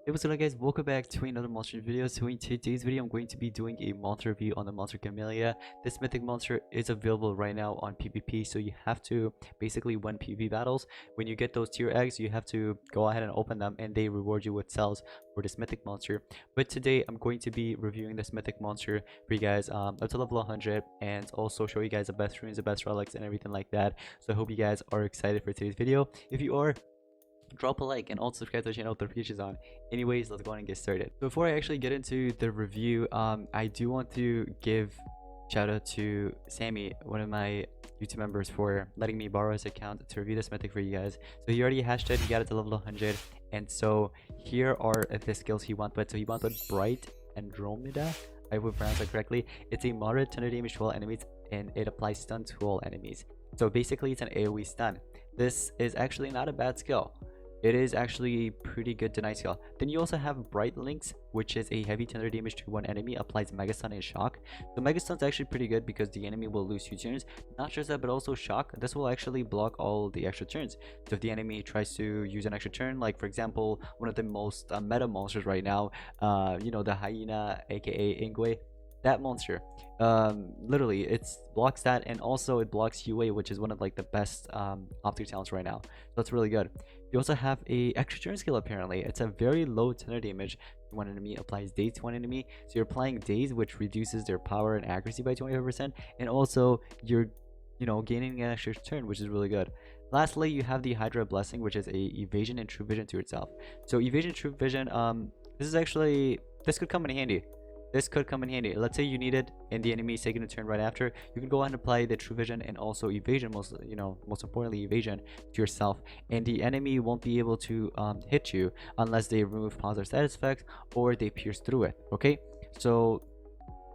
Hey, what's up guys, welcome back to another monster video. So in today's video I'm going to be doing a monster review on the monster Khamelia. This mythic monster is available right now on PvP, so you have to basically win PvP battles. When you get those tier eggs, you have to go ahead and open them and they reward you with cells for this mythic monster. But today I'm going to be reviewing this mythic monster for you guys up to level 100 and also show you guys the best runes, the best relics and everything like that. So I hope you guys are excited for today's video. If you are, drop a like and also subscribe to the channel with notifications on. Anyways, let's go on and get started. Before I actually get into the review, I do want to give shout out to Sammy, one of my YouTube members, for letting me borrow his account to review this mythic for you guys. So he already hashed it, he got it to level 100, and so here are the skills he went with. So he went with Bright Andromeda, I would pronounce it correctly. It's a moderate thunder damage to all enemies and it applies stun to all enemies. So basically it's an AoE stun. This is actually not a bad skill. It is actually a pretty good deny skill. Then you also have Bright Links, which is a heavy thunder damage to one enemy, applies Mega Stun and Shock. The Mega Stun is actually pretty good because the enemy will lose 2 turns. Not just that, but also Shock. This will actually block all the extra turns. So if the enemy tries to use an extra turn, like for example, one of the most meta monsters right now, you know, the Hyena, aka Ingwe, that monster, literally it blocks that, and also it blocks UA, which is one of like the best optic talents right now. So that's really good. You also have a extra turn skill. Apparently it's a very low thunder damage to one enemy, applies daze to one enemy. So you're applying daze, which reduces their power and accuracy by 25%, and also you're, you know, gaining an extra turn, which is really good. Lastly, you have the Hydra Blessing, which is a evasion and true vision to itself. So evasion, true vision, this could come in handy. This could come in handy. Let's say you need it and the enemy is taking a turn right after. You can go ahead and apply the true vision and also evasion, most importantly evasion, to yourself, and the enemy won't be able to hit you unless they remove positive status effects or they pierce through it. Okay, so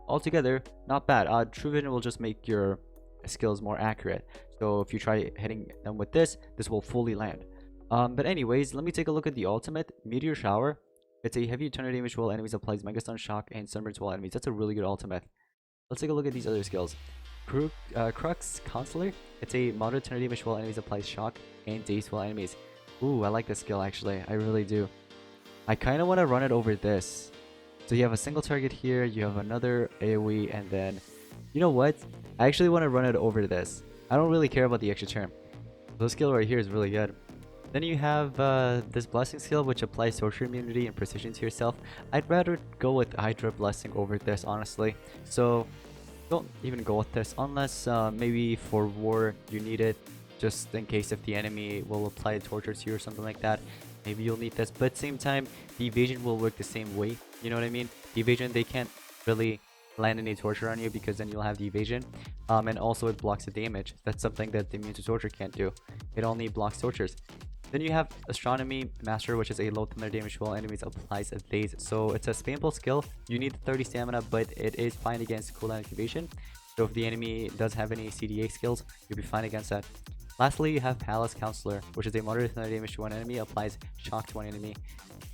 altogether not bad. True vision will just make your skills more accurate. So if you try hitting them with this will fully land. But anyways, let me take a look at the ultimate Meteor Shower. It's a heavy thunder damage to all enemies, applies Mega Stun, Shock, and Sunburn to all enemies. That's a really good ultimate. Let's take a look at these other skills. Crux Counselor. It's a moderate thunder damage to all enemies, applies Shock and Daze to all enemies. Ooh, I like this skill actually. I really do. I kind of want to run it over this. So you have a single target here, you have another AoE, and then, you know what? I actually want to run it over this. I don't really care about the extra turn. This skill right here is really good. Then you have this blessing skill, which applies torture immunity and precision to yourself. I'd rather go with Hydra Blessing over this, honestly. So don't even go with this unless maybe for war you need it, just in case if the enemy will apply torture to you or something like that. Maybe you'll need this, but at the same time, the evasion will work the same way. You know what I mean? The evasion, they can't really land any torture on you because then you'll have the evasion. And also it blocks the damage. That's something that the immune to torture can't do. It only blocks tortures. Then you have Astronomy Master, which is a low thunder damage to all enemies, applies a daze. So it's a spammable skill. You need 30 stamina, but it is fine against cooldown activation. So if the enemy does have any CDA skills, you'll be fine against that. Lastly, you have Palace Counselor, which is a moderate thunder damage to one enemy, applies Shock to one enemy.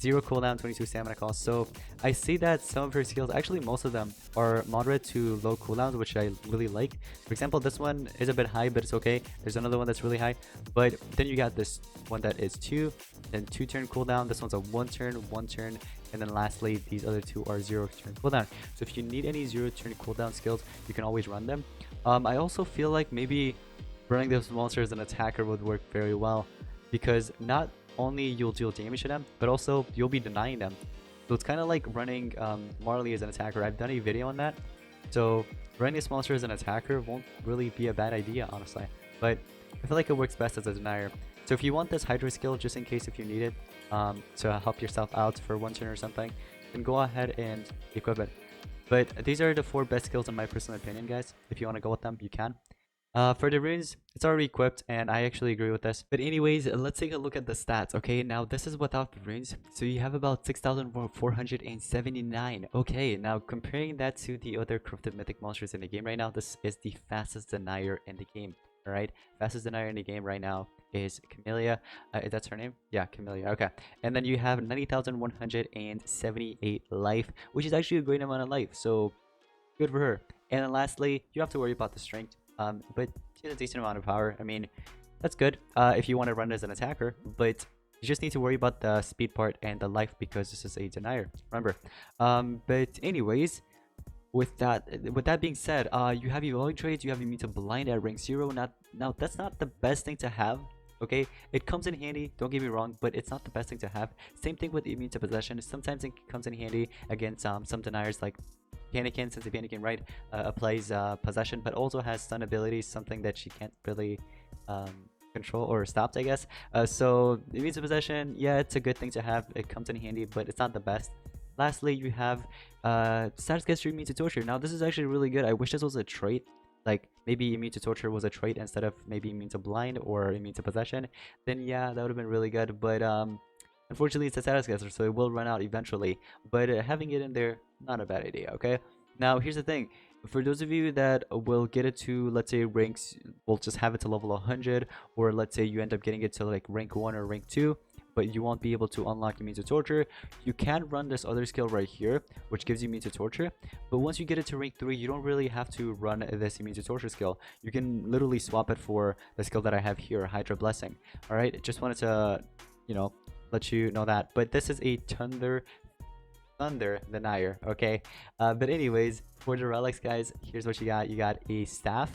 0 cooldown, 22 stamina cost. So I see that some of her skills, actually most of them, are moderate to low cooldowns, which I really like. For example, this one is a bit high, but it's okay. There's another one that's really high, but then you got this one that is 2, then 2 turn cooldown. This one's a 1 turn, and then lastly these other 2 are 0 turn cooldown. So if you need any 0 turn cooldown skills, you can always run them. I also feel like maybe running those monsters as an attacker would work very well, because not only you'll deal damage to them, but also you'll be denying them. So it's kind of like running Marley as an attacker. I've done a video on that. So running this monster as an attacker won't really be a bad idea, honestly, but I feel like it works best as a denier. So if you want this Hydra skill, just in case if you need it to help yourself out for 1 turn or something, then go ahead and equip it. But these are the 4 best skills in my personal opinion, guys. If you want to go with them, you can. For the runes, it's already equipped, and I actually agree with this. But anyways, let's take a look at the stats. Okay, now this is without the runes, so you have about 6,479. Okay, now comparing that to the other corrupted mythic monsters in the game right now, this is the fastest denier in the game. All right, fastest denier in the game right now is Khamelia. That's her name? Yeah, Khamelia. Okay, and then you have 90,178 life, which is actually a great amount of life, so good for her. And then lastly, you have to worry about the strength. But she has a decent amount of power. I mean, that's good if you want to run as an attacker, but You just need to worry about the speed part and the life because this is a Denier. Remember. But anyways, with that being said, you have evolving traits, you have immune to blind at rank 0. Now that's not the best thing to have. Okay, it comes in handy, don't get me wrong, but it's not the best thing to have. Same thing with immune to possession. Sometimes it comes in handy against some deniers like Panikin, since the Panikin, right, applies possession, but also has stun abilities, something that she can't really um, control or stop, I guess. So immune to possession, yeah, it's a good thing to have. It comes in handy, but it's not the best. Lastly, you have status gets immune to torture. Now this is actually really good. I wish this was a trait. Like maybe immune to torture was a trait instead of maybe immune to blind or immune to possession. Then yeah, that would have been really good. But unfortunately, it's a status caster, so it will run out eventually. But having it in there, not a bad idea. Okay. Now here's the thing. For those of you that will get it to, let's say, ranks, we'll just have it to level 100, or let's say you end up getting it to like rank 1 or rank 2, but you won't be able to unlock immune to torture. You can run this other skill right here, which gives you immune to torture. But once you get it to rank 3, you don't really have to run this immune to torture skill. You can literally swap it for the skill that I have here, Hydra Blessing. Alright, just wanted to, let you know that. But this is a Thunder Denier, okay? But anyways, for the relics, guys, here's what you got. You got a staff.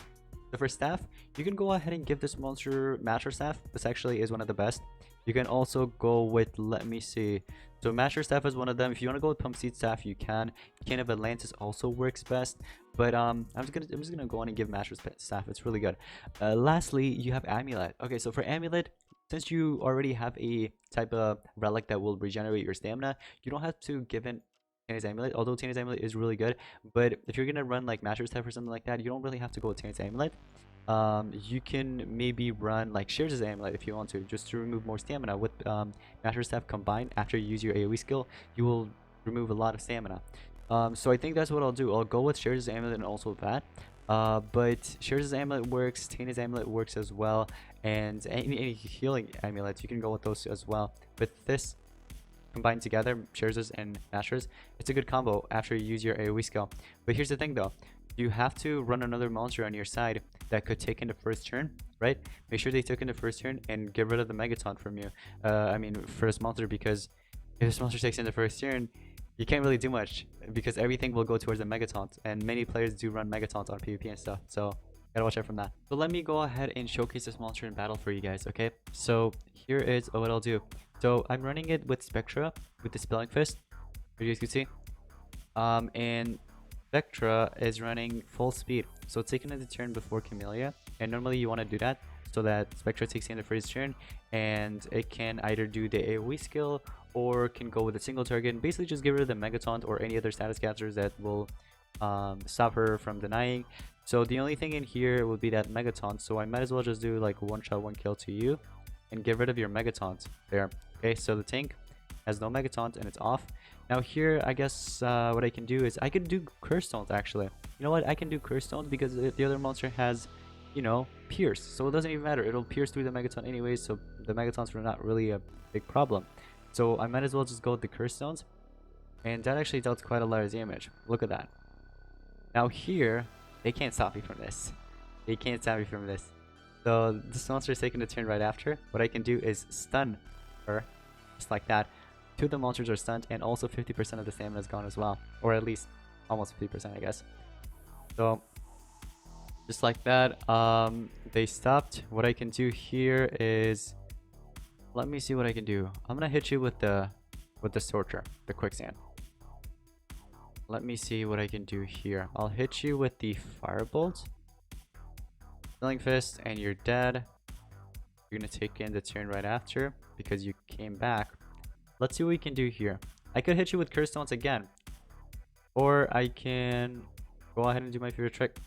So for staff, you can go ahead and give this monster Master Staff. This actually is one of the best. You can also go with, let me see. So Master Staff is one of them. If you want to go with Pump Seed Staff, you can. Can of Atlantis also works best. But I'm just gonna go on and give Master Staff. It's really good. Lastly, you have Amulet. Okay, so for Amulet, since you already have a type of relic that will regenerate your stamina, you don't have to give in Tana's Amulet, although Tana's Amulet is really good. But if you're gonna run like Master Staff or something like that, you don't really have to go with Tana's Amulet. You can maybe run like Shears' Amulet if you want to, just to remove more stamina. With Master Staff combined, after you use your AoE skill, you will remove a lot of stamina. So I think that's what I'll do. I'll go with Shears' Amulet and also that. But Shears' Amulet works, Tana's Amulet works as well, and any healing amulets, you can go with those as well. But this combined together, Shears' and Master's, it's a good combo after you use your AoE skill. But here's the thing though, you have to run another monster on your side that could take in the first turn, right? Make sure they took in the first turn and get rid of the Megaton from you. I mean, first monster, because if this monster takes in the first turn, you can't really do much because everything will go towards the Megataunt, and many players do run Megataunt on PvP and stuff, so gotta watch out from that. So let me go ahead and showcase this monster in battle for you guys, okay? So here is what I'll do. So I'm running it with Spectra, with the Spelling Fist, as you guys can see. And Spectra is running full speed, so it's taking the turn before Khamelia, and normally you want to do that so that Spectra takes in the first turn, and it can either do the AoE skill or can go with a single target and basically just get rid of the Megataunt or any other status captures that will stop her from denying. So the only thing in here would be that Megataunt, so I might as well just do like one shot, one kill to you and get rid of your Megataunt there. Okay, so the tank has no Megataunt and it's off. Now here, I guess what I can do is I can do Curse Stones actually. You know what? I can do Curse Stones because the other monster has, Pierce. So it doesn't even matter. It'll pierce through the Megataunt anyways, so the Megataunts are not really a big problem. So I might as well just go with the Curse Stones. And that actually dealt quite a lot of damage. Look at that. Now here, they can't stop me from this. They can't stop me from this. So this monster is taking a turn right after. What I can do is stun her, just like that. Two of the monsters are stunned, and also 50% of the stamina is gone as well. Or at least almost 50%, I guess. So just like that, they stopped. What I can do here is, let me see what I can do. I'm gonna hit you with the Torture, the Quicksand. Let me see what I can do here. I'll hit you with the Firebolt, Spelling Fist, and you're dead. You're gonna take in the turn right after because you came back. Let's see what we can do here. I could hit you with Curse Stones again, or I can go ahead and do my favorite trick.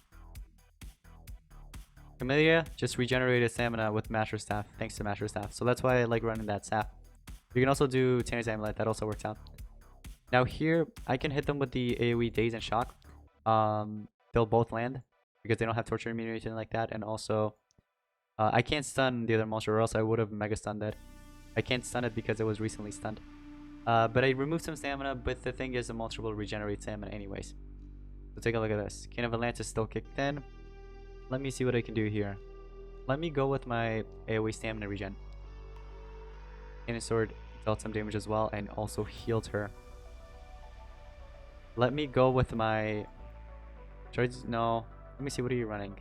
Khamelia just regenerated stamina with Master Staff, thanks to Master Staff. So that's why I like running that staff. You can also do Tanner's Amulet, that also works out. Now here, I can hit them with the AoE Daze and Shock. They'll both land because they don't have Torture immunity or anything like that. And also, I can't stun the other monster or else I would have Mega Stunned it. I can't stun it because it was recently stunned. But I removed some stamina, but the thing is the monster will regenerate stamina anyways. So take a look at this. King of Atlantis still kicked in. Let me see what I can do here. Let me go with my AoE stamina regen. Cannon Sword dealt some damage as well and also healed her. Let me go with my... No. Let me see, what are you running?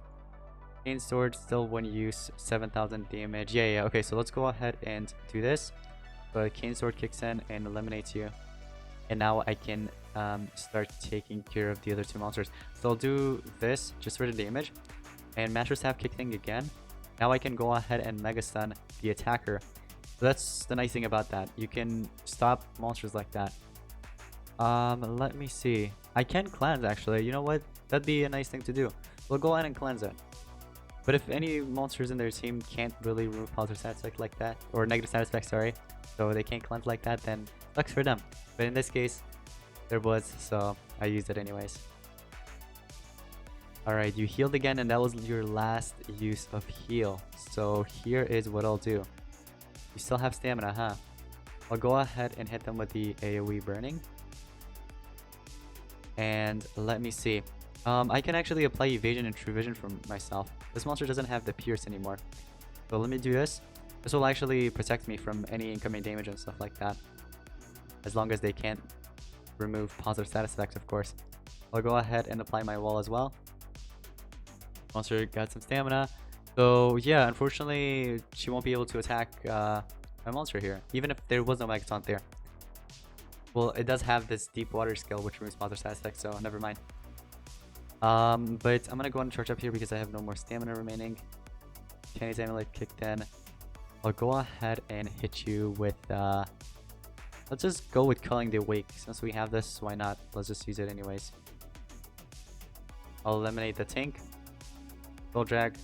Cannon Sword, still one use, 7,000 damage. Yeah, okay, so let's go ahead and do this. But Cannon Sword kicks in and eliminates you. And now I can start taking care of the other two monsters. So I'll do this just for the damage. And Master Staff kicked in again. Now I can go ahead and Mega Stun the attacker. So that's the nice thing about that. You can stop monsters like that. Let me see. I can cleanse actually. You know what? That'd be a nice thing to do. We'll go ahead and cleanse it. But if any monsters in their team can't really remove positive stat effect like that, or negative stat effect, sorry, so they can't cleanse like that, then sucks for them. But in this case, there was, so I used it anyways. Alright, you healed again, and that was your last use of heal. So here is what I'll do. You still have stamina, huh? I'll go ahead and hit them with the AoE burning. And let me see. I can actually apply evasion and true vision from myself. This monster doesn't have the pierce anymore. So let me do this. This will actually protect me from any incoming damage and stuff like that. As long as they can't remove positive status effects, of course. I'll go ahead and apply my wall as well. Monster got some stamina. So yeah, unfortunately, she won't be able to attack my monster here. Even if there was no Megaton there. Well, it does have this deep water skill, which removes positive status effects, so never mind. But I'm gonna go and charge up here because I have no more stamina remaining. Kenny's Amulet kicked in. I'll go ahead and hit you with, let's just go with Culling the Awake. Since we have this, why not? Let's just use it anyways. I'll eliminate the tank. Soul Drag.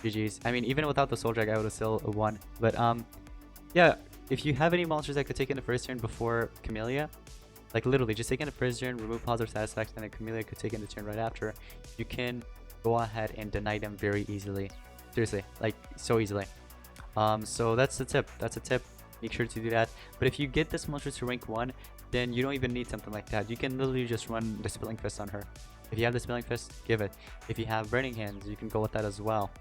GG's. I mean, even without the Soul Drag, I would have still won. But, yeah, if you have any monsters that could take in the first turn before Khamelia, like literally just take in the first turn, remove positive status effects, and then Khamelia could take in the turn right after, you can go ahead and deny them very easily. Seriously, like so easily. So that's the tip. That's a tip. Make sure to do that. But if you get this monster to rank 1, then you don't even need something like that. You can literally just run the Spilling Fist on her. If you have the Spilling Fist, give it. If you have Burning Hands, you can go with that as well.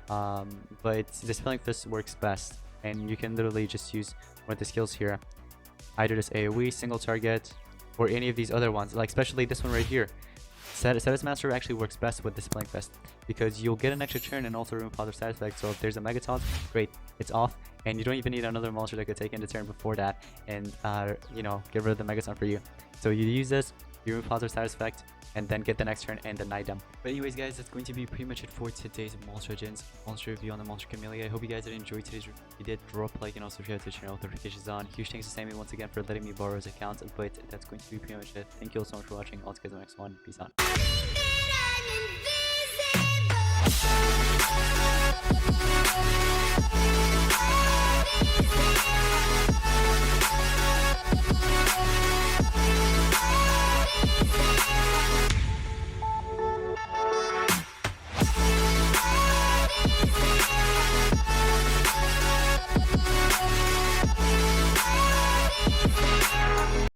But the Spilling Fist works best. And you can literally just use one of the skills here. Either this AoE, single target, or any of these other ones. Like especially this one right here. Status Master actually works best with the Spilling Fist. Because you'll get an extra turn and also remove positive stat effects. So if there's a Megaton, great, it's off. And you don't even need another monster that could take in the turn before that. And, you know, get rid of the Megaton for you. So you use this, you remove positive status effect, and then get the next turn and deny them. But anyways guys, that's going to be pretty much it for today's Monster review on the Monster Khamelia. I hope you guys did enjoy today's review. If you did, drop a like and also subscribe to the channel with notifications on. Huge thanks to Sammy once again for letting me borrow his account. But that's going to be pretty much it. Thank you all so much for watching. I'll see you guys in the next one. Peace out.